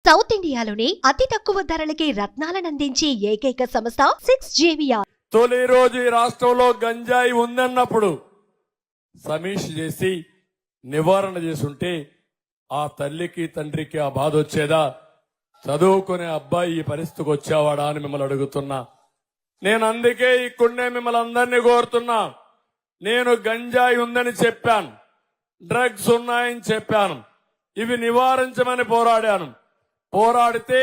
South ఇండియాలోనే అతి తక్కువ ధరలకి రత్నాలనందించే ఏకైక సంస్థ 6JVR. తొలి రోజు ఈ రాష్ట్రంలో గంజాయి ఉందన్నప్పుడు సమీక్ష చేసి నివారణ చేసుంటే ఆ తల్లికి తండ్రికి ఆ బాధ వచ్చేదా? చదువుకునే అబ్బాయి ఈ పరిస్థితికి వచ్చేవాడా అని మిమ్మల్ని అడుగుతున్నా. నేను అందుకే ఇక్కడనే మిమ్మల్ని అందరినీ కోరుతున్నా. నేను గంజాయి ఉందని చెప్పాను, డ్రగ్స్ ఉన్నాయని చెప్పాను, ఇవి నివారించమని పోరాడితే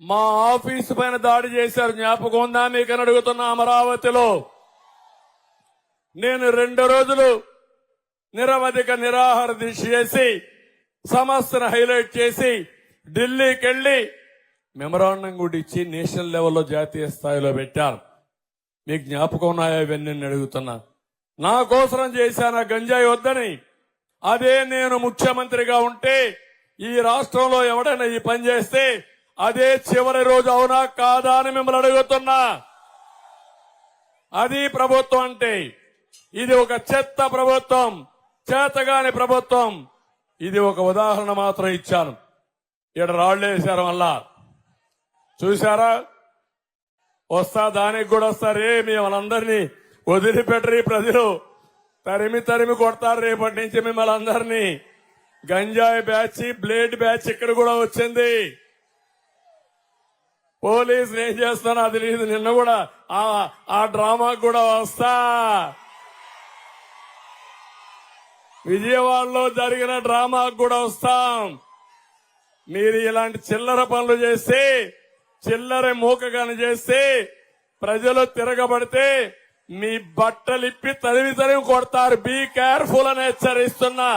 మా ఆఫీసు పైన దాడి చేశారు. జ్ఞాపకం ఉందా మీకని అడుగుతున్నా. అమరావతిలో నేను 2 రోజులు నిరవధిక నిరాహార దీక్ష చేసి సమస్యను హైలైట్ చేసి ఢిల్లీకి వెళ్లి మెమరాండం కూడా ఇచ్చి నేషనల్ లెవెల్లో జాతీయ స్థాయిలో పెట్టారు. మీకు జ్ఞాపకం ఉన్నాయా ఇవన్నీ అడుగుతున్నా. నా కోసం చేశాను గంజాయి వద్దని. అదే నేను ముఖ్యమంత్రిగా ఉంటే ఈ రాష్ట్రంలో ఎవడైనా ఈ పని చేస్తే అదే చివరి రోజు అవునా కాదా అని మిమ్మల్ని అడుగుతున్నా. అది ప్రభుత్వం అంటే. ఇది ఒక చెత్త ప్రభుత్వం, చేతగాని ప్రభుత్వం. ఇది ఒక ఉదాహరణ మాత్రం ఇచ్చాను. ఇక్కడ రాళ్లేశారు మళ్ళా చూశారా? వస్తా దానికి కూడా వస్తారే. మిమ్మల్ని వదిలిపెట్టరు ప్రజలు, తరిమి కొడతారు రేపటి నుంచి మిమ్మల్ని అందరినీ. గంజాయి బ్యాచ్, బ్లేడ్ బ్యాచ్ ఇక్కడ కూడా వచ్చింది. పోలీసులు ఏం చేస్తానో అది లేదు. నిన్న కూడా ఆ డ్రామాకు కూడా వస్తా. విజయవాడలో జరిగిన డ్రామాకు కూడా వస్తాం. మీరు ఇలాంటి చిల్లర పనులు చేస్తే, చిల్లర మూకగాని చేస్తే, ప్రజలు తిరగబడితే మీ బట్టలిప్పి తరిమి కొడతారు. బీ కేర్ఫుల్ అని హెచ్చరిస్తున్నా.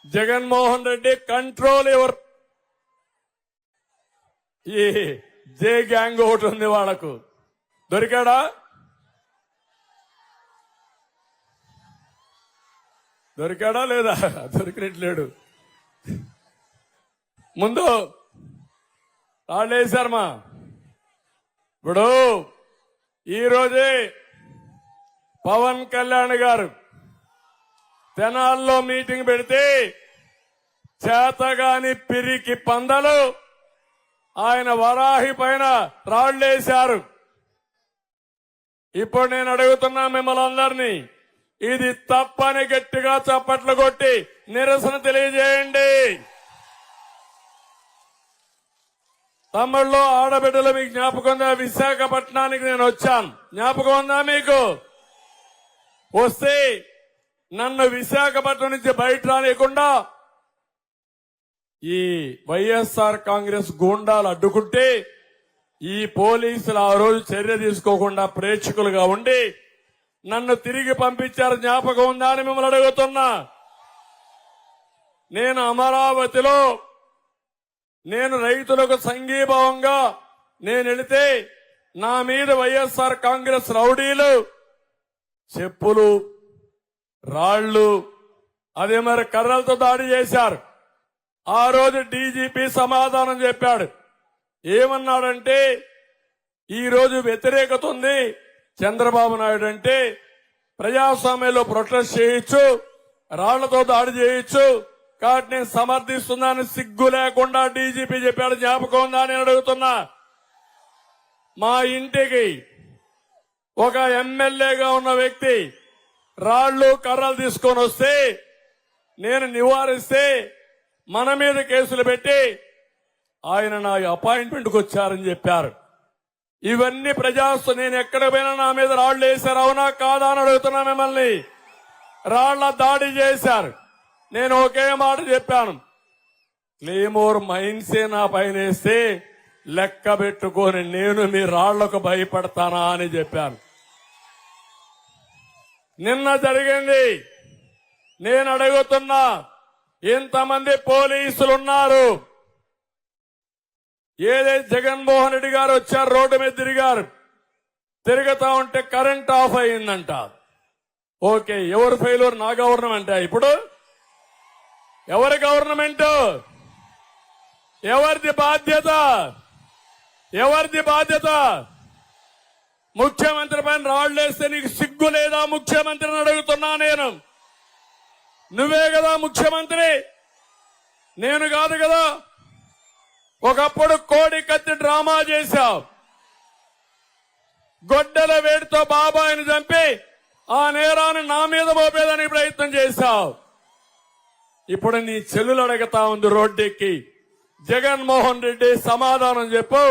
Jaganmohan Reddy control your. ఈ జే గ్యాంగ్ ఒకటి ఉంది వాళ్లకు. దొరికాడా? లేదా? దొరికినట్లేడు. ముందు రాళ్ళేశారమ్మా. ఇప్పుడు ఈరోజే పవన్ కళ్యాణ్ గారు తెనాల్లో మీటింగ్ పెడితే చేతగాని పిరికి పందలు ఆయన వరాహి పైన రాళ్లేశారు. ఇప్పుడు నేను అడుగుతున్నా మిమ్మల్ని అందరినీ, ఇది తప్పని గట్టిగా చప్పట్లు కొట్టి నిరసన తెలియజేయండి. తమ్ముళ్ళు, ఆడబిడ్డలు, మీకు జ్ఞాపకం ఉందా? విశాఖపట్నానికి నేను వచ్చాను. జ్ఞాపకం ఉందా మీకు? వస్తే నన్ను విశాఖపట్నం నుంచి బయట రానియకుండా ఈ వైఎస్ఆర్ కాంగ్రెస్ గూండాలు అడ్డుకుంటే ఈ పోలీసులు ఆ రోజు చర్య తీసుకోకుండా ప్రేక్షకులుగా ఉండి నన్ను తిరిగి పంపించారు. జ్ఞాపకం ఉందా అని మిమ్మల్ని అడుగుతున్నా. నేను అమరావతిలో నేను రైతులకు సంఘీభావంగా నేను వెళితే నా మీద వైఎస్ఆర్ కాంగ్రెస్ రౌడీలు చెప్పులు, రాళ్లు, అదే మరి కర్రలతో దాడి చేశారు. ఆ రోజు డీజీపీ సమాధానం చెప్పాడు. ఏమన్నాడంటే, ఈ రోజు వ్యతిరేకత ఉంది, చంద్రబాబు నాయుడు అంటే ప్రజాస్వామ్యంలో ప్రొటెస్ట్ చేయొచ్చు, రాళ్లతో దాడి చేయొచ్చు, కాబట్టి నేను సమర్థిస్తున్నాను. సిగ్గు లేకుండా డీజీపీ చెప్పాడు. జ్ఞాపకం ఉందా అని అడుగుతున్నా. మా ఇంటికి ఒక ఎమ్మెల్యేగా ఉన్న వ్యక్తి రాళ్లు కర్రలు తీసుకొని వస్తే నేను నివారిస్తే మన మీద కేసులు పెట్టి ఆయన నా అపాయింట్మెంట్కి వచ్చారని చెప్పారు. ఇవన్నీ నేను ఎక్కడ పోయినా నా మీద రాళ్లు వేశారు. అవునా కాదా అని అడుగుతున్నా మిమ్మల్ని. రాళ్ల దాడి చేశారు. నేను ఒకే మాట చెప్పాను, క్లేమోర్ మైన్సే నా పైన వేస్తే లెక్క పెట్టుకొని నేను మీ రాళ్లకు భయపడతానా అని చెప్పాను. నిన్న జరిగింది. నేను అడుగుతున్నా, ఇంతమంది పోలీసులున్నారు. ఏదైతే జగన్మోహన్ రెడ్డి గారు వచ్చారు, రోడ్డు మీద తిరుగుతా ఉంటే కరెంట్ ఆఫ్ అయిందంట. ఓకే, ఎవరు ఫెయిల్యూర్? నా గవర్నమెంట్. ఇప్పుడు ఎవరి గవర్నమెంట్? ఎవరిది బాధ్యత? ముఖ్యమంత్రి పైన రాళ్లేస్తే నీకు సిగ్గు లేదా? ముఖ్యమంత్రిని అడుగుతున్నా నేను. నువ్వే కదా ముఖ్యమంత్రి, నేను కాదు కదా. ఒకప్పుడు కోడి కత్తి డ్రామా చేశావు. గొడ్డల వేడితో బాబాయిని చంపి ఆ నేరాన్ని నా మీద మోపేదానికి ప్రయత్నం చేశావు. ఇప్పుడు నీ చెల్లెలు అడుగుతా ఉంది రోడ్డెక్కి, జగన్మోహన్ రెడ్డి సమాధానం చెప్పు.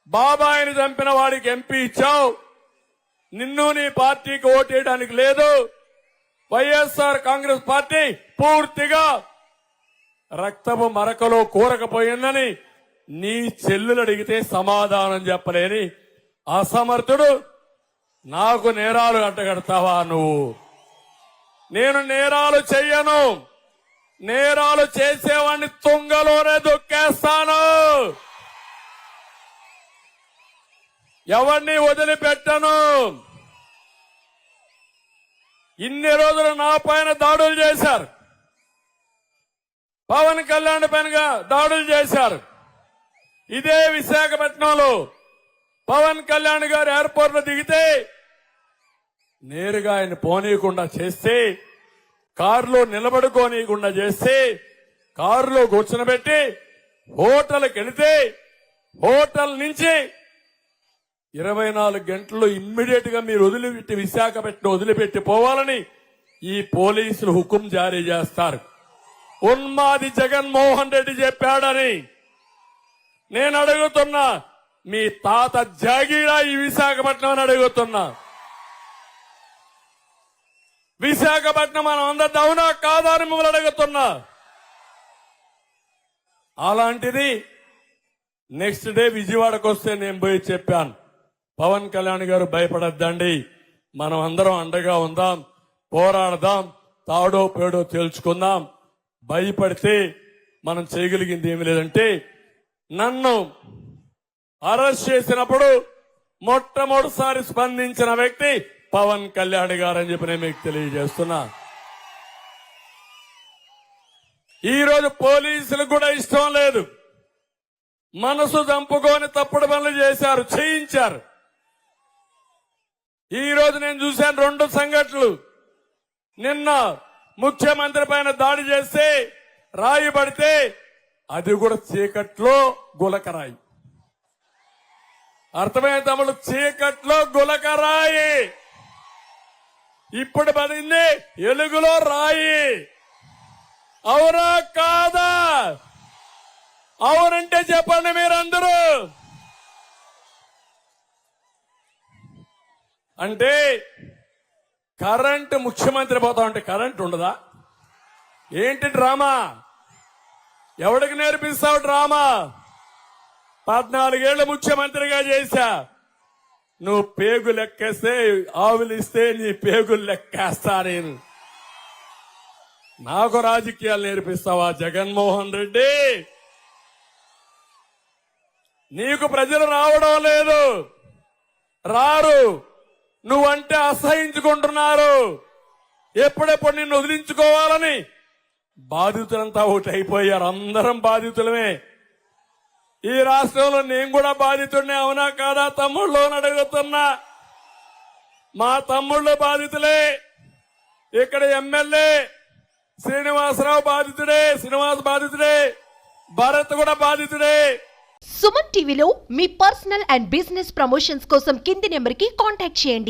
బాబాయిని చంపిన వాడికి ఎంపీ ఇచ్చావు, నిన్ను నీ పార్టీకి ఓటేయడానికి లేదు. వైఎస్ఆర్ కాంగ్రెస్ పార్టీ పూర్తిగా రక్తపు మరకలో కూరకపోయిందని నీ చెల్లెలు అడిగితే సమాధానం చెప్పలేని అసమర్థుడు నాకు నేరాలు అడ్డగడతావా నువ్వు? నేను నేరాలు చెయ్యను. నేరాలు చేసేవాడిని తుంగలోనే దొక్కేస్తాను. ఎవరిని వదిలిపెట్టను. ఇన్ని రోజులు నా పైన దాడులు చేశారు, పవన్ కళ్యాణ్ పైన దాడులు చేశారు. ఇదే విశాఖపట్నంలో పవన్ కళ్యాణ్ గారు ఎయిర్పోర్ట్ లో దిగితే నేరుగా ఆయన పోనీయకుండా చేస్తే, కారులో నిలబడుకోనీయకుండా చేస్తే, కారులో కూర్చునబెట్టి హోటల్కి వెళితే హోటల్ నుంచి 24 గంటల్లో ఇమ్మీడియట్ గా మీరు వదిలిపెట్టి విశాఖపట్నం వదిలిపెట్టి పోవాలని ఈ పోలీసులు హుకుం జారీ చేస్తారు. ఉన్మాది జగన్మోహన్ రెడ్డి చెప్పాడని నేను అడుగుతున్నా. మీ తాత జాగీరా ఈ విశాఖపట్నం అని అడుగుతున్నా. విశాఖపట్నం మనం అందరి అవునా కాదా అని మిమ్మల్ని అడుగుతున్నా. అలాంటిది నెక్స్ట్ డే విజయవాడకు వస్తే నేను పోయి చెప్పాను, పవన్ కళ్యాణ్ గారు భయపడద్దండి, మనం అందరం అండగా ఉందాం, పోరాడదాం, తాడో పేడో తేల్చుకుందాం. భయపడితే మనం చేయగలిగింది ఏమి లేదంటే, నన్ను అరెస్ట్ చేసినప్పుడు మొట్టమొదటిసారి స్పందించిన వ్యక్తి పవన్ కళ్యాణ్ గారు అని చెప్పి నేను మీకు తెలియజేస్తున్నా. ఈ రోజు పోలీసులకు కూడా ఇష్టం లేదు. మనసు చంపుకొని తప్పుడు పనులు చేశారు, చేయించారు. ఈ రోజు నేను చూశాను 2 సంఘటనలు. నిన్న ముఖ్యమంత్రి పైన దాడి చేస్తే రాయి పడితే అది కూడా చీకట్లో గులకరాయి. అర్థమైన తమ్ముడు, చీకట్లో గులకరాయి. ఇప్పుడు పడింది ఎలుగులో రాయి. అవునా కాదా? అవునంటే చెప్పండి మీరందరూ. అంటే కరెంటు ముఖ్యమంత్రి పోతా ఉంటే కరెంట్ ఉండదా? ఏంటి డ్రామా? ఎవడికి నేర్పిస్తావు డ్రామా? 14 ఏళ్లు ముఖ్యమంత్రిగా చేశా. నువ్వు పేగు లెక్కేస్తే, ఆవులిస్తే నీ పేగులు లెక్కేస్తా నేను. నాకు రాజకీయాలు నేర్పిస్తావా జగన్మోహన్ రెడ్డి? నీకు ప్రజలు రావడం లేదు, రారు. నువ్వంటే అసహించుకుంటున్నారు. ఎప్పుడెప్పుడు నిన్ను వదిలించుకోవాలని బాధితులంతా ఒకటి అయిపోయారు. అందరం బాధితులమే. ఈ రాష్ట్రంలో నేను కూడా బాధితుడినే, అవునా కాదా తమ్ముళ్ళు అని అడుగుతున్నా. మా తమ్ముళ్ళు బాధితులే. ఇక్కడ ఎమ్మెల్యే శ్రీనివాసరావు బాధితుడే, శ్రీనివాస్ బాధితుడే, భరత్ కూడా బాధితుడే. సుమన్ టీవీలో మీ పర్సనల్ అండ్ బిజినెస్ ప్రమోషన్స్ కోసం కింది నెంబర్ కి కాంటాక్ట్ చేయండి.